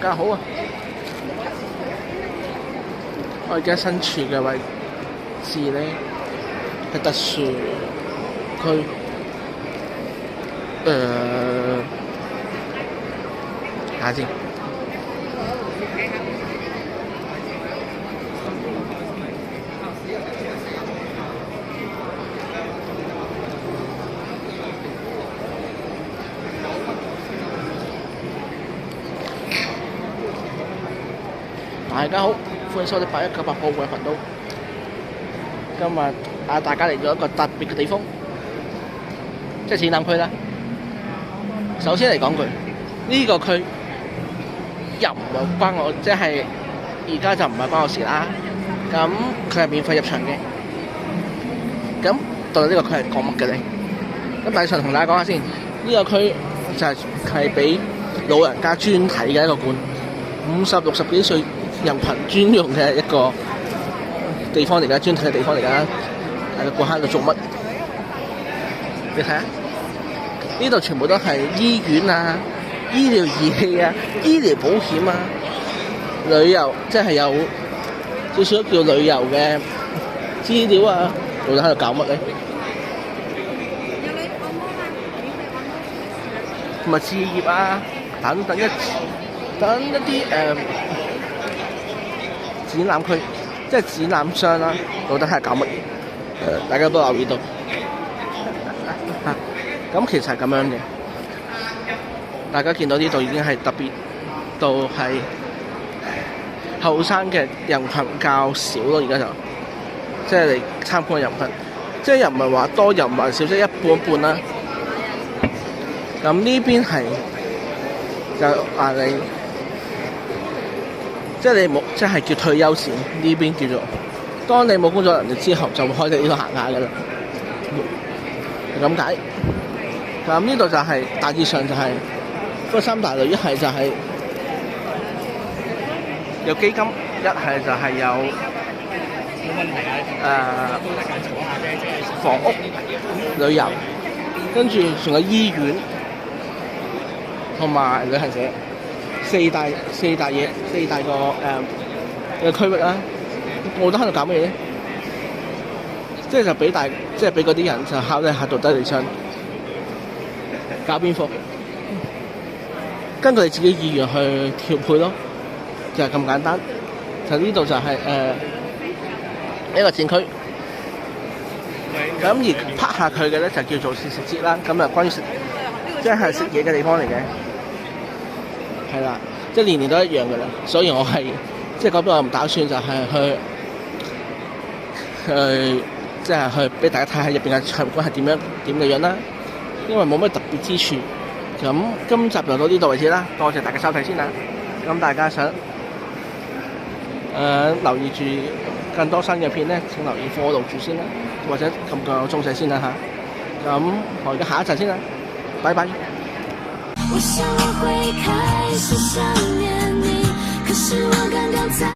家好啊！我而家身處嘅位置咧係特殊區，睇下先。大家好，歡迎收睇8198報嘅頻道。今日大家嚟咗一個特別嘅地方，即係展覽區啦。首先嚟講句，呢個區又唔係關我，即係而家就唔係關我事啦。咁佢係免費入場嘅。咁到底呢個區係講乜嘅咧？咁第一場同大家講下先，呢個區就係俾老人家專睇嘅一個館，50、60幾歲人群專用嘅一個地方嚟㗎，專睇嘅地方嚟㗎。係個館喺度做乜？你睇下，呢度全部都係醫院啊、醫療儀器啊、醫療保險啊、旅遊，即係有少少叫旅遊嘅資料啊。到底喺度搞乜咧？同埋置業啊，等等一啲展覽區，即係展覽商啦，到底係搞乜嘢？大家都留意到，咁其實係咁樣嘅。大家見到呢度已經係特別到係後生嘅人群較少咯，而家就即係嚟參觀嘅人群，即係又唔係話多，又唔係少，即係一半一半啦。咁呢邊係就話你。即係你冇，即係叫退休線呢邊叫做。當你冇工作能力之後，就會開始呢度行下㗎啦。係咁解。咁呢度就係、大致上就係嗰三大類，一係就係有基金，一係就係有房屋、旅遊，跟住仲有醫院同埋旅行社。四大個嘅區域啦，我覺得喺度搞乜嘢咧？即係就俾嗰啲人就考慮下到底你想搞邊科，根據你自己意願去調配咯，就係咁簡單。就呢度就係一個展區，咁而拍下佢嘅咧就叫做試食節啦。咁啊關於食，即係食嘢嘅地方嚟嘅。係啦，即係年年都一樣嘅啦，所以我係即係嗰邊我唔打算就係即係去俾大家睇下入邊嘅場館係點嘅樣啦，因為冇咩特別之處。咁今集就到呢度為止啦，多謝大家收睇先啦。咁大家想留意住更多新嘅片咧，請留意follow住先啦，或者撳個鐘仔先啦嚇。咁我而家下一集先啦，拜拜。我想我會開始想念你，可是我剛剛才